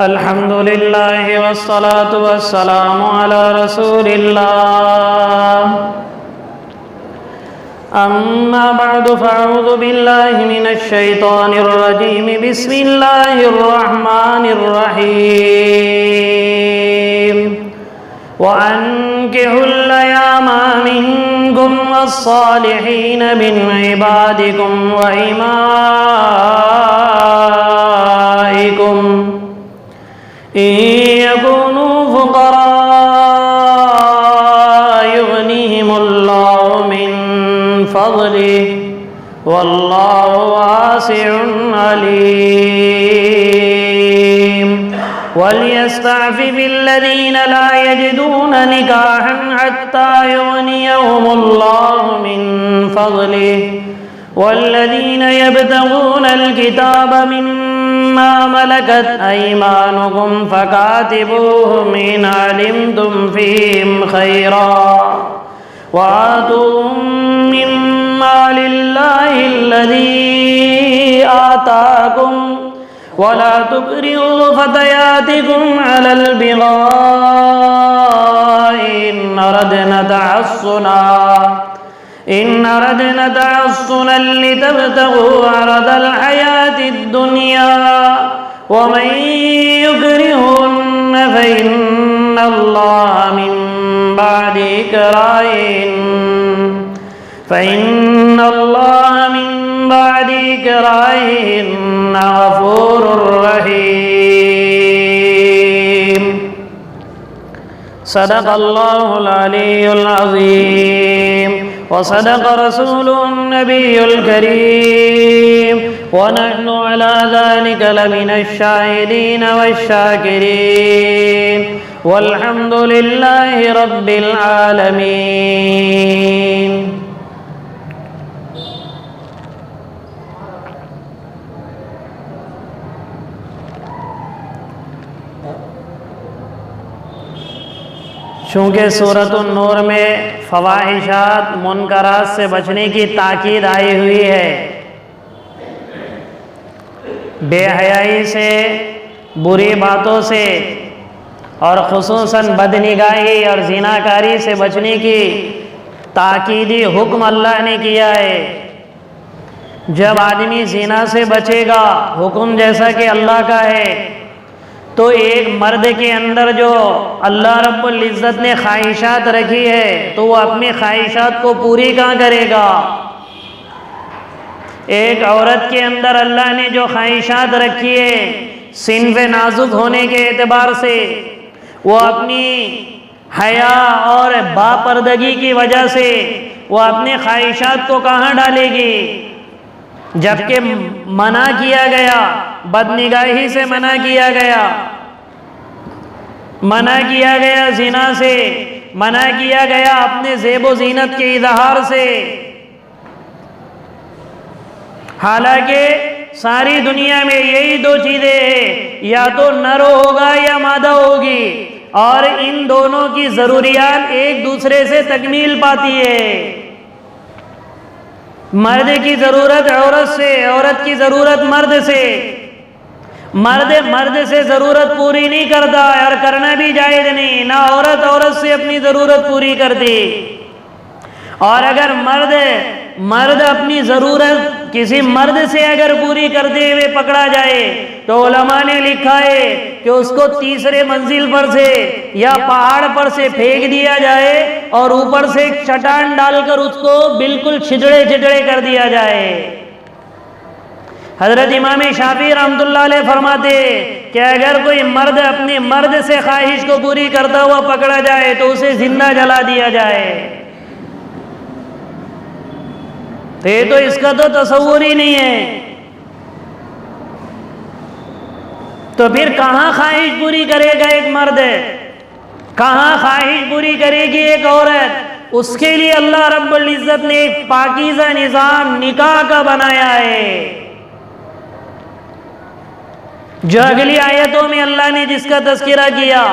अल्हम्दुलिल्लाह वस्सलातु वस्सलामु अला रसूलिल्लाह। अम्मा बअदु फ़अऊज़ु बिल्लाहि मिनश शैतानिर रजीम। बिस्मिल्लाहिर रहमानिर रहीम। वअन्किहुल अयामा मिनकुम वस्सालिहीन मिन इबादिकुम व इमाइकुम यकुनू फुक़रा युग़निहिमुल्लाहु मिन फ़ज़लिहि वल्लाहु वासिउन अलीम। वलियस्तअफ़िफ़िल्लज़ीन ला यजिदून निकाहन हत्ता युग़नियहुमुल्लाहु मिन फ़ज़लिहि वल्लज़ीन यब्तगूनल किताब मिम्मा मलकत अयमानुकुम फ़कातिबूहुम इन अलिमतुम फ़ीहिम खैरा वआतूहुम मिम्मा लिल्लाहिल्लज़ी आताकुम वला तुक्रिहू फ़तयातिकुम अलल बिग़ाइ इन अरदना तअस्सुनन लितब्तगू अरदल हयातिद दुनिया वमन युक्रिहुन्न फ़इन्नल्लाह मिन बअदि इक़राहिहिन्न गफ़ूरुर रहीम। सदक़ल्लाहुल अलियुल अज़ीम व सदक़ रसूलुहुन नबियुल करीम व नहनु अला ज़ालिका लमिनश शाहिदीन वश्शाकिरीन वल्हम्दुलिल्लाहि रब्बिल आलमीन। चूँकि सूरतुन नूर में फ़वाहिशात मुनकरात से बचने की ताकीद आई हुई है, बेहयाई से, बुरी बातों से और ख़ुसूसन बदनिगाही और ज़िनाकारी से बचने की ताकीदी हुक्म अल्लाह ने किया है। जब आदमी ज़िना से बचेगा, हुक्म जैसा कि अल्लाह का है, तो एक मर्द के अंदर जो अल्लाह रब्बुल इज़्ज़त ने ख्वाहिशात रखी है, तो वो अपनी ख्वाहिशात को पूरी कहाँ करेगा। एक औरत के अंदर अल्लाह ने जो ख्वाहिशात रखी है सिन्फ़े नाजुक होने के एतबार से, वो अपनी हया और बापर्दगी की वजह से वो अपने ख्वाहिशात को कहाँ डालेगी। जबकि मना किया गया, बदनिगाही से मना किया गया, मना किया गया ज़िना से, मना किया गया अपने ज़ेबो ज़ीनत के इज़हार से। हालांकि सारी दुनिया में यही दो चीज़ें हैं, या तो नर होगा या मादा होगी, और इन दोनों की ज़रूरियात एक दूसरे से तकमील पाती है। मर्द की ज़रूरत औरत से, औरत की ज़रूरत मर्द से। मर्द से ज़रूरत पूरी नहीं करता और करना भी जायज़ नहीं, ना औरत औरत से अपनी ज़रूरत पूरी करती। और अगर मर्द अपनी ज़रूरत किसी मर्द से अगर पूरी करते हुए पकड़ा जाए, तो उलमा ने लिखा है कि उसको तीसरे मंजिल पर से या पहाड़ पर से फेंक दिया जाए और ऊपर से एक चट्टान डालकर उसको बिल्कुल छिजड़े छिजड़े कर दिया जाए। हज़रत इमाम शाफी रहमतुल्लाह अलैह फरमाते कि अगर कोई मर्द अपने मर्द से ख्वाहिश को पूरी करता हुआ पकड़ा जाए तो उसे जिंदा जला दिया जाए। तो ये तो इसका तो तसव्वुर ही नहीं है। तो फिर कहाँ ख्वाहिश पूरी करेगा एक मर्द, कहाँ ख्वाहिश पूरी करेगी एक औरत। उसके लिए अल्लाह रब्बुल इज़्ज़त ने एक पाकीज़ा निज़ाम निकाह का बनाया है, जो अगली आयतों में अल्लाह ने जिसका तज़किरा किया।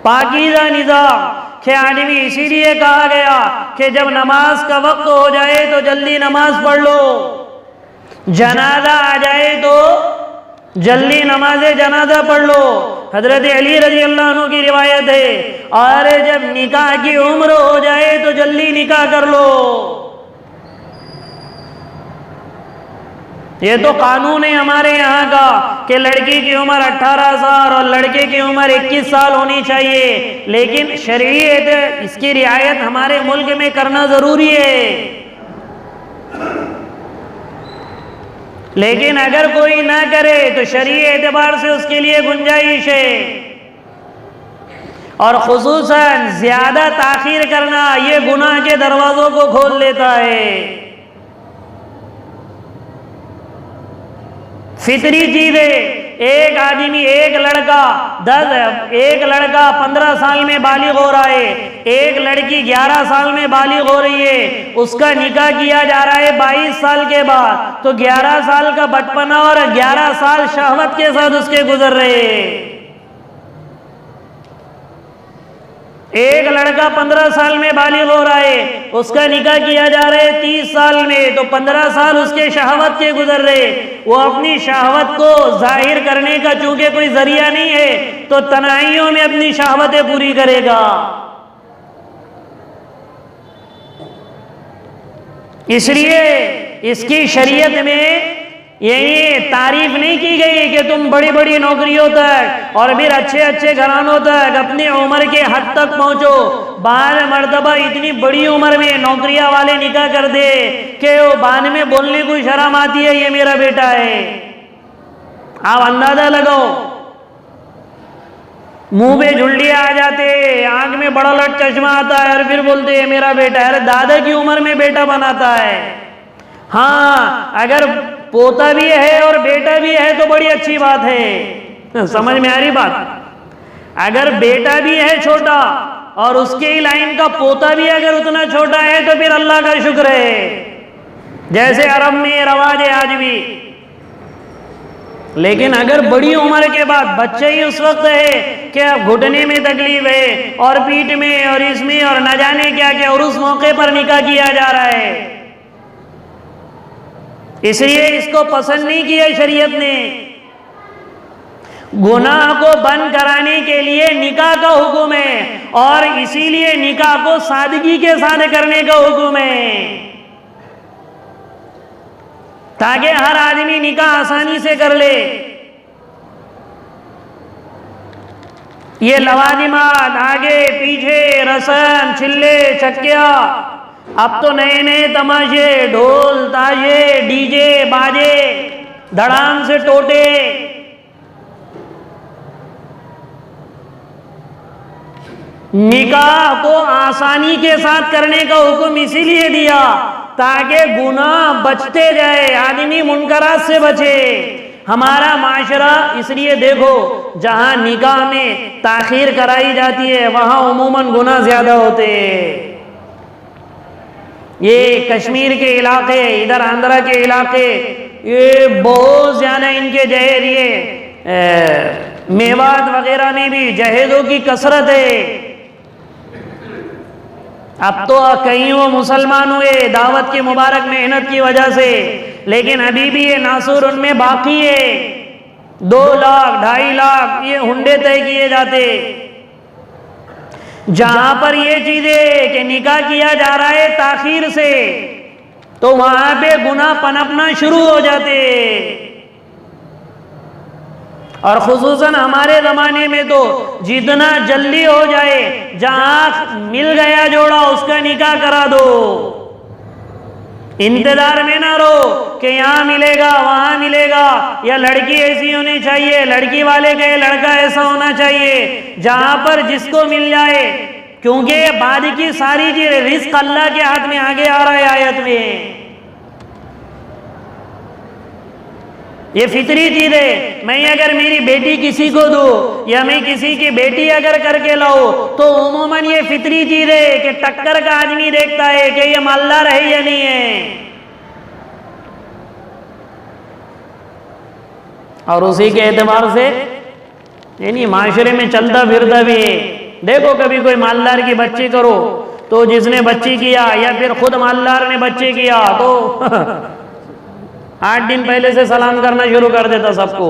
पाकीज़ा निज़ाम कि आदमी इसीलिए कहा गया कि जब नमाज का वक्त हो जाए तो जल्दी नमाज पढ़ लो, जनाजा आ जाए तो जल्दी नमाज जनाजा पढ़ लो। हजरत अली रजी अल्लाह अन्हु की रिवायत है, और जब निकाह की उम्र हो जाए तो जल्दी निकाह कर लो। ये तो कानून है हमारे यहाँ का कि लड़की की उम्र 18 साल और लड़के की उम्र 21 साल होनी चाहिए, लेकिन शरीयत इसकी रियायत हमारे मुल्क में करना जरूरी है। लेकिन अगर कोई ना करे तो शरीय एतबार से उसके लिए गुंजाइश है। और खुसूसन ज्यादा ताखीर करना ये गुनाह के दरवाजों को खोल लेता है। फितरी चीज है, एक आदमी एक लड़का 15 साल में बालिग हो रहा है, एक लड़की 11 साल में बालिग हो रही है, उसका निकाह किया जा रहा है 22 साल के बाद, तो 11 साल का बचपना और 11 साल शहवत के साथ उसके गुजर रहे हैं। एक लड़का 15 साल में बालिग हो रहा है, उसका निकाह किया जा रहा है 30 साल में, तो 15 साल उसके शहवत के गुजर रहे। वो अपनी शहवत को जाहिर करने का चूंकि कोई जरिया नहीं है, तो तनाइयों में अपनी शहवतें पूरी करेगा। इसलिए इसकी शरीयत में यही तारीफ नहीं की गई कि तुम बड़ी बड़ी नौकरियों तक और फिर अच्छे अच्छे घरानों तक अपनी उम्र के हद तक पहुंचो। बार मर्तबा इतनी बड़ी उम्र में नौकरियां वाले निकाह कर दे कि वो बाद में बोलने को शर्म आती है ये मेरा बेटा है। आप अंदाजा लगाओ, मुंह में झुल्लियां आ जाते, आंख में बड़ा लट चश्मा आता है और फिर बोलते हैं मेरा बेटा है। अरे दादा की उम्र में बेटा बनाता है। हाँ, अगर पोता भी है और बेटा भी है तो बड़ी अच्छी बात है। समझ में आ रही बात? अगर बेटा भी है छोटा और उसके ही लाइन का पोता भी अगर उतना छोटा है तो फिर अल्लाह का शुक्र है। जैसे अरब में रवाज है आज भी। लेकिन अगर बड़ी उम्र के बाद बच्चे ही उस वक्त है कि अब घुटने में तकलीफ है और पीठ में और इसमें और न जाने क्या क्या, और उस मौके पर निकाह किया जा रहा है, इसलिए इसको पसंद नहीं किया शरीयत ने। गुनाह को बंद कराने के लिए निकाह का हुक्म है, और इसीलिए निकाह को सादगी के साथ करने का हुक्म है, ताकि हर आदमी निकाह आसानी से कर ले। ये लवाजिमात आगे पीछे, रस्म, छिल्ले चक्किया, अब तो नए नए तमाशे, ढोल ताशे, डीजे बाजे, धड़ाम से टोटे। निकाह को आसानी के साथ करने का हुक्म इसीलिए दिया ताकि गुनाह बचते जाए, आदमी मुनकरात से बचे। हमारा माशरा इसलिए देखो, जहां निकाह में ताखीर कराई जाती है वहां उमूमन गुनाह ज्यादा होते हैं। ये कश्मीर के इलाके, इधर आंध्रा के इलाके, ये बहुत ज्यादा इनके जहेज, ये मेवात वगैरह में भी जहेजों की कसरत है। अब तो कई वो मुसलमान हुए दावत की मुबारक मेहनत की वजह से, लेकिन अभी भी ये नासुर उनमें बाकी है। 2 लाख 2.5 लाख ये हुंडे तय किए जाते। जहां पर ये चीजें कि निकाह किया जा रहा है ताखीर से, तो वहां पे गुनाह पनपना शुरू हो जाते। और खुसूसन हमारे जमाने में तो जितना जल्दी हो जाए, जहां मिल गया जोड़ा उसका निकाह करा दो, इंतजार में ना रहो कि यहाँ मिलेगा वहां मिलेगा, या लड़की ऐसी होनी चाहिए, लड़की वाले कहे लड़का ऐसा होना चाहिए। जहां पर जिसको मिल जाए, क्योंकि बाद की सारी चीज रिस्क अल्लाह के हाथ में, आगे आ रहा है आयत में। ये फितरी चीज है। मैं अगर मेरी बेटी किसी को दूं या मैं किसी की बेटी अगर करके लाऊं, तो उमूमन ये फितरी चीज है कि टक्कर का आदमी देखता है कि ये मालदार है या नहीं है, और उसी के एतबार से यानी माशरे में चलता फिरता भी है। देखो कभी कोई मालदार की बच्ची करो तो जिसने बच्ची किया, या फिर खुद मालदार ने बच्ची किया, तो 8 दिन पहले से सलाम करना शुरू कर देता सबको।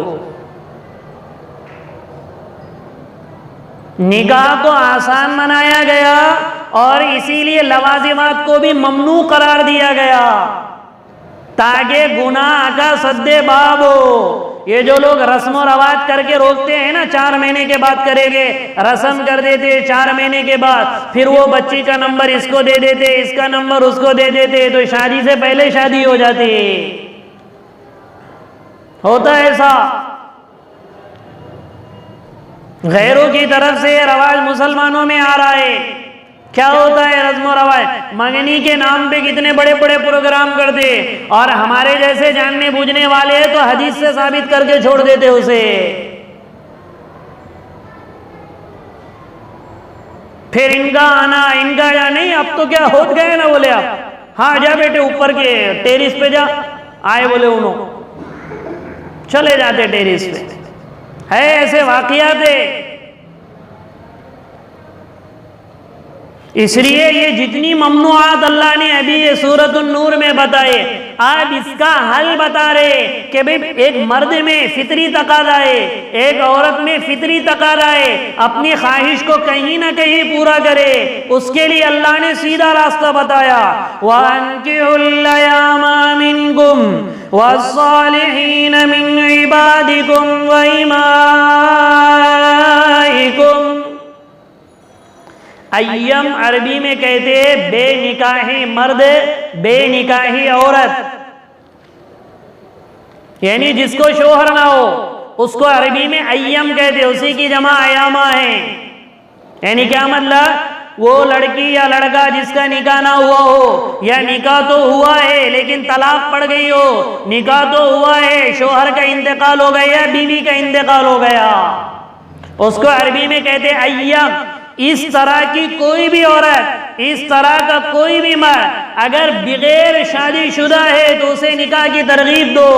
निकाह तो आसान बनाया गया और इसीलिए लवाजिमात को भी ममनू करार दिया गया ताकि गुनाह का सद्दे बाब हो। ये जो लोग रस्म और रवाज करके रोकते हैं ना, 4 महीने के बाद करेंगे, रस्म कर देते 4 महीने के बाद, फिर वो बच्ची का नंबर इसको दे देते, इसका नंबर उसको दे देते, तो शादी से पहले शादी हो जाती है। होता है ऐसा। गैरों की तरफ से रवाज मुसलमानों में आ रहा है। क्या होता है रस्म और रवाज? मंगनी के नाम पे कितने बड़े बड़े प्रोग्राम करते, और हमारे जैसे जानने बूझने वाले हैं तो हदीस से साबित करके छोड़ देते उसे। फिर इनका आना, इनका या नहीं, अब तो क्या हो गए ना, बोले आप हाँ जा बेटे ऊपर के टेरिस पे जा, आए बोले उन्होंने, चले जाते टेरिस पे। है ऐसे वाकयात है। इसलिए ये जितनी ममनुआत अल्लाह ने अभी ये सूरतुन नूर में बताए, आप इसका हल बता रहे कि भाई एक मर्द में फितरी तकादा है, एक औरत में फितरी तकादा है, अपनी ख्वाहिश को कहीं ना कहीं पूरा करे, उसके लिए अल्लाह ने सीधा रास्ता बताया। वअनकिहुल अयामा मिनकुम वस्सालिहीन मिन इबादिकुम व इमाइकुम। अय्यम अरबी में कहते हैं बेनिकाही मर्द, बेनिकाही औरत, यानी जिसको शोहर ना हो उसको अरबी में अय्यम कहते, उसी की जमा अयामा है। यानी क्या मतलब? वो लड़की या लड़का जिसका निकाह ना हुआ हो, या निकाह तो हुआ है लेकिन तलाक पड़ गई हो, निकाह तो हुआ है, शोहर का इंतकाल हो गया, बीवी का इंतकाल हो गया, उसको अरबी में कहते अय्यम। इस तरह की कोई भी औरत, इस तरह का कोई भी मर्द अगर बगैर शादीशुदा है तो उसे निकाह की तरगीब दो।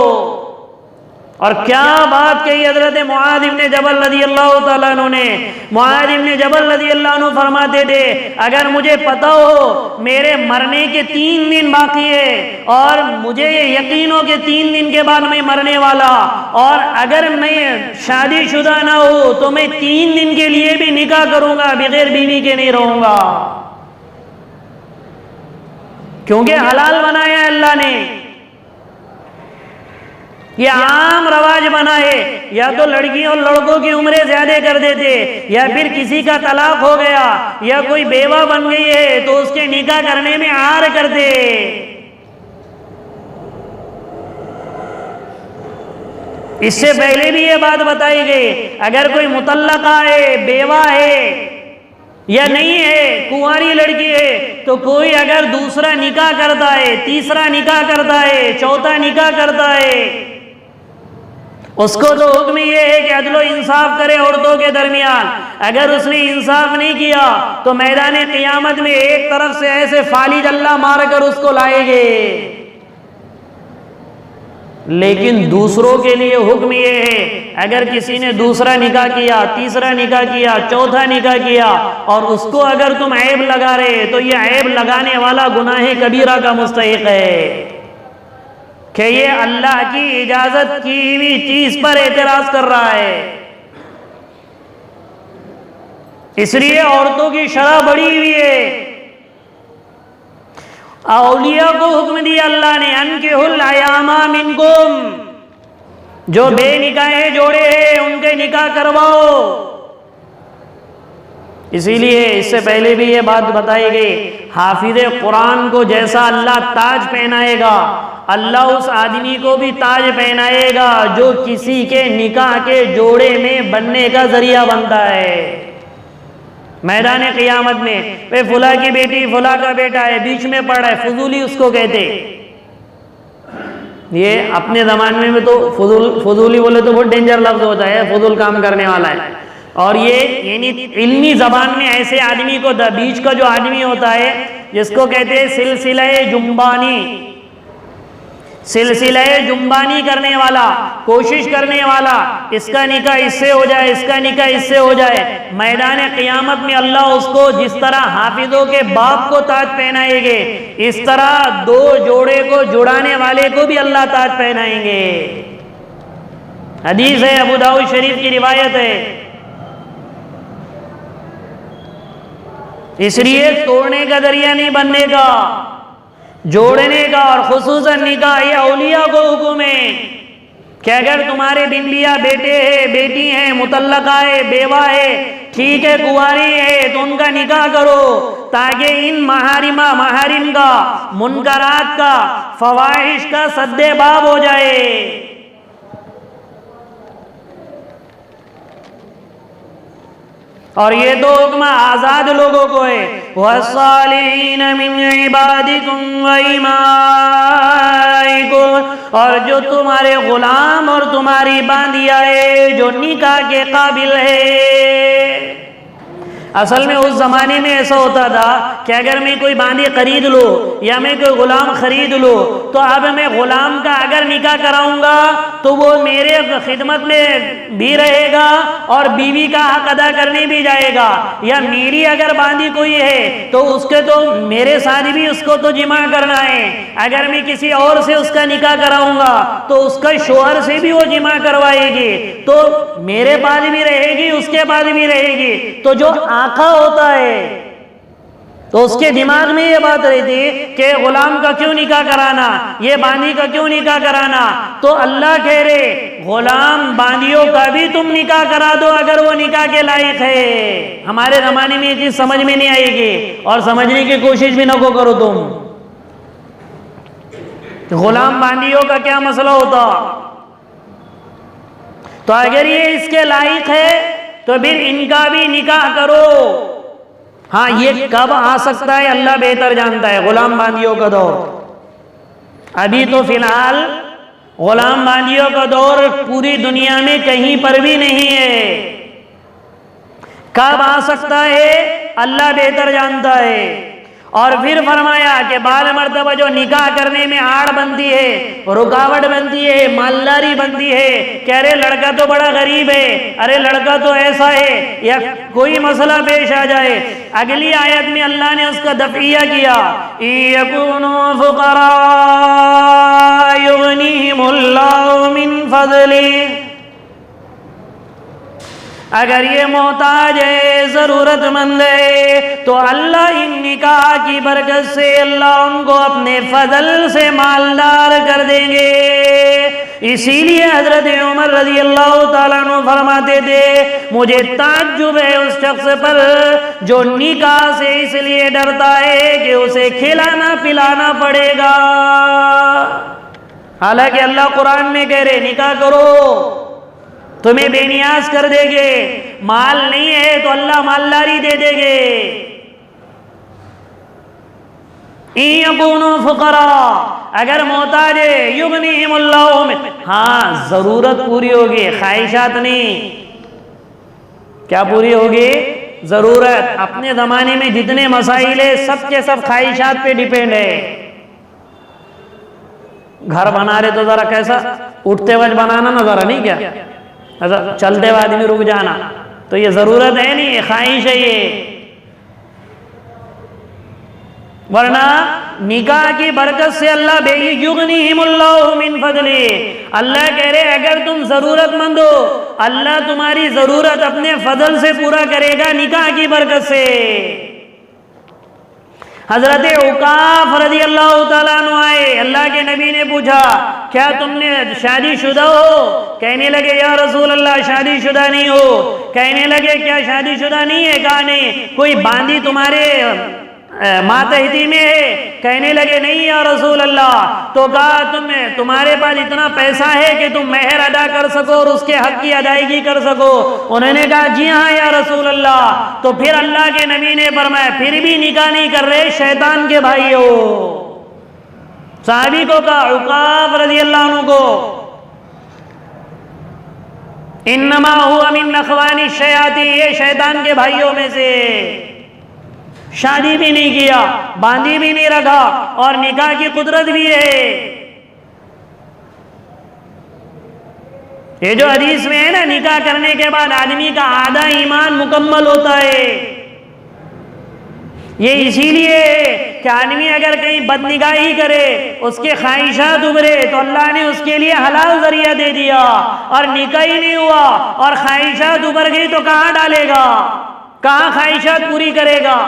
और क्या बात कही हजरत मुआद इब्न जबल रज़ियल्लाहु ताला अन्हु ने। मुआद इब्न जबल रज़ियल्लाहु अन्हु फरमाते थे, अगर मुझे पता हो मेरे मरने के 3 दिन बाकी है और मुझे ये यकीन हो कि 3 दिन के बाद मैं मरने वाला, और अगर मैं शादीशुदा ना हो तो मैं 3 दिन के लिए भी निकाह करूंगा, बगैर बीवी के नहीं रहूंगा, क्योंकि हलाल बनाया अल्लाह ने। ये आम रवाज बना है, या तो लड़की और लड़कों की उम्रें ज्यादा कर देते, या फिर किसी का तलाक हो गया या कोई बेवा बन गई है तो उसके निकाह करने में आर करते। इससे पहले भी ये बात बताई गई, अगर कोई मुतल्लका है, बेवा है या नहीं है, कुंवारी लड़की है, तो कोई अगर दूसरा निकाह करता है, तीसरा निकाह करता है, चौथा निकाह करता है, उसको तो हुक्म ये है कि अदलो इंसाफ करे औरतों के दरमियान। अगर उसने इंसाफ नहीं किया तो मैदान क़ियामत में एक तरफ से ऐसे फालिज अल्लाह मारकर उसको लाएंगे। लेकिन दूसरों के लिए हुक्म ये है, अगर किसी ने दूसरा निकाह किया, तीसरा निकाह किया, चौथा निकाह किया और उसको अगर तुम ऐब लगा रहे तो ये ऐब लगाने वाला गुनाह कबीरा का मुस्तहिक है कि ये अल्लाह की इजाजत की हुई चीज पर एतराज कर रहा है। इसलिए औरतों की शरह बढ़ी हुई है। औलिया को हुक्म दिया अल्लाह ने, अनकिहुल अयामा मिनकुम, जो बेनिकाहे जोड़े हैं उनके निकाह करवाओ। इसीलिए इससे पहले भी ये बात बताई गई, हाफिज़े कुरान को जैसा अल्लाह ताज पहनाएगा, अल्लाह उस आदमी को भी ताज पहनाएगा जो किसी के निकाह के जोड़े में बनने का जरिया बनता है। मैदान क़ियामत में वे फुला की बेटी फुला का बेटा है, बीच में पड़ा है, फजूली उसको कहते। ये अपने ज़माने में तो फजूली बोले तो बहुत डेंजर लफ्ज होता है, फजूल काम करने वाला है। और ये यानी इल्मी ज़बान में ऐसे आदमी को, बीच का जो आदमी होता है जिसको कहते हैं सिलसिला जुम्बानी, सिलसिले जुम्बानी करने वाला, कोशिश करने वाला, इसका निकाह इससे हो जाए, इसका निकाह इससे हो जाए, मैदान क़ियामत में अल्लाह उसको जिस तरह हाफिजों के बाप को ताज पहनाएंगे, इस तरह दो जोड़े को जुड़ाने वाले को भी अल्लाह ताज पहनाएंगे। हदीस है, अबू दाऊद शरीफ की रिवायत है। इसलिए तोड़ने का दरिया नहीं बनने का, जोड़ने का। और खुसूसन निकाह ये औलिया को हुक्म है कि अगर तुम्हारे बिंबिया बेटे हैं, बेटी हैं, मुतल्लका है, बेवा है, ठीक है, कुंवारी है, तो उनका निकाह करो, ताकि इन महारिम का, मुनकरात का, फवाहिश का सद्देबाब हो जाए। और ये दो हुक्म आजाद लोगों को है, वस्सालिहीन मिन इबादिकुम व इमाइकुम, और जो तुम्हारे गुलाम और तुम्हारी बांदिया है जो निकाह के काबिल है। असल में उस जमाने में ऐसा होता था कि अगर मैं कोई बांदी खरीद लो या मैं कोई गुलाम खरीद लो, तो अब मैं गुलाम का अगर निकाह कराऊंगा तो वो मेरे खिदमत में भी रहेगा और बीवी का हक अदा करने भी जाएगा। या मेरी अगर बांदी कोई है तो उसके तो मेरे साथ भी उसको तो जिमा करना है। अगर मैं किसी और से उसका निकाह कराऊंगा तो उसका शोहर से भी वो जिमा करवाएगी, तो मेरे बाद भी रहेगी, उसके बाद भी रहेगी। तो जो आका होता है तो उसके दिमाग में ये बात रहती कि गुलाम का क्यों निकाह कराना, ये बांदी का क्यों निकाह कराना। तो अल्लाह कह रहे गुलाम बांदियों का भी तुम निकाह करा दो अगर वो निकाह के लायक है। हमारे जमाने में ये चीज समझ में नहीं आएगी और समझने की कोशिश भी न करो तुम। गुलाम बांदियों का क्या मसला होता। तो अगर ये इसके लायक है तो फिर इनका भी निकाह करो। हाँ, ये कब आ सकता है अल्लाह बेहतर जानता है, गुलाम बांदियों का दौर। अभी तो फिलहाल गुलाम बांदियों का दौर पूरी दुनिया में कहीं पर भी नहीं है। कब आ सकता है अल्लाह बेहतर जानता है। और फिर फरमाया कि बार मर्तबा जो निकाह करने में आड़ बनती है, रुकावट बनती है, मालदारी बनती है कि अरे लड़का तो बड़ा गरीब है, अरे लड़का तो ऐसा है, या कोई मसला पेश आ जाए, अगली आयत में अल्लाह ने उसका दफिया किया, यकुनु फुकरा युगनिहिमुल्लाहु मिन फज़लिही, अगर ये मोहताज है, जरूरतमंद है, तो अल्लाह इन निकाह की बरकत से अल्लाह उनको अपने फजल से मालदार कर देंगे। इसीलिए हजरत उमर रजी अल्लाह ताला अन्हु फरमाते थे, मुझे ताज्जुब है उस शख्स पर जो निकाह से इसलिए डरता है कि उसे खिलाना पिलाना पड़ेगा। हालांकि अल्लाह कुरान में कह रहे निकाह करो, तुम्हें बेनियाज कर देंगे, माल नहीं है तो अल्लाह मालदारी दे देंगे। यकुनु फुकरा, अगर मोहताज है, युगनिहिमुल्लाहु मिन, हाँ जरूरत पूरी होगी, ख्वाहिशात नहीं। क्या पूरी होगी? जरूरत। अपने जमाने में जितने मसाइल है सब के सब ख्वाहिशात पे डिपेंड है। घर बना रहे तो जरा कैसा उठते वक्त बनाना ना, जरा नहीं क्या चलते हुए आदमी रुक जाना, तो ये जरूरत है नहीं, ख्वाहिश है ये। वरना निकाह की बरकत से अल्लाह युगनिहिमुल्लाहु मिन फज़लिही, अल्लाह कह रहे अगर तुम जरूरतमंद हो, अल्लाह तुम्हारी जरूरत अपने फजल से पूरा करेगा निकाह की बरकत से। हजरत उकाफ रज़ी अल्लाह तआला अन्हु आए, अल्लाह के नबी ने पूछा क्या तुमने शादीशुदा हो? कहने लगे या रसूल अल्लाह शादीशुदा नहीं हो। कहने लगे क्या शादीशुदा नहीं है? कहा नहीं। कोई बांदी तुम्हारे मातहती में है? कहने लगे नहीं या रसूल अल्लाह। तो कहा तुम्हारे पास इतना पैसा है कि तुम मेहर अदा कर सको और उसके हक की अदायगी कर सको? उन्होंने कहा जी हाँ या रसूल अल्लाह। तो फिर अल्लाह के नबी ने फरमाया फिर भी निकाह नहीं कर रहे, शैतान के भाई हो। साहबी को कहा, उकाफ रज़ी अल्लाह अन्हु को, इन्नमा हुआ मिन अखवानी शयातीन, ये शैतान के भाइयों में से। शादी भी नहीं किया, बांदी भी नहीं रखा और निकाह की कुदरत भी है। ये जो हदीस में है ना, निकाह करने के बाद आदमी का आधा ईमान मुकम्मल होता है। ये इसीलिए कि आदमी अगर कहीं बदनिगाही करे, उसके ख्वाहिशात उभरे, तो अल्लाह ने उसके लिए हलाल जरिया दे दिया। और निकाह ही नहीं हुआ और ख्वाहिशात उभर गई तो कहाँ डालेगा, कहाँ ख्वाहिशात पूरी करेगा।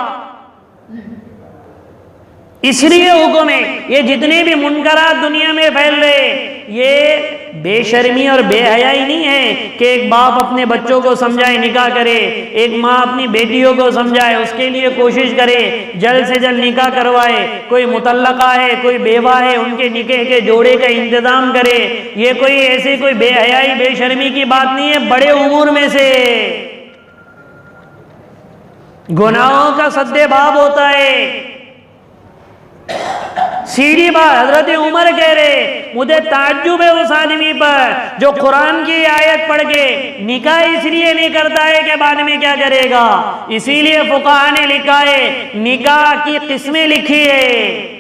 इसलिए हुक्म है, ये जितने भी मुनकरात दुनिया में फैल रहे, ये बेशर्मी और बेहयाई नहीं है कि एक बाप अपने बच्चों को समझाए निकाह करे, एक माँ अपनी बेटियों को समझाए, उसके लिए कोशिश करे जल्द से जल्द निकाह करवाए। कोई मुतल्लका है, कोई बेवा है, उनके निकाह के जोड़े का इंतजाम करे। ये कोई ऐसी कोई बेहयाई बेशर्मी की बात नहीं है। बड़े उमूर में से गुनाहों का सद्देबाब होता है। सीधी बात हजरत उमर कह रहे, मुझे ताज्जुब है उस आदमी पर जो कुरान की आयत पढ़ के निकाह इसलिए नहीं करता है कि बाद में क्या करेगा। इसीलिए फुकाहा ने लिखा है, निकाह की किस्में लिखी है।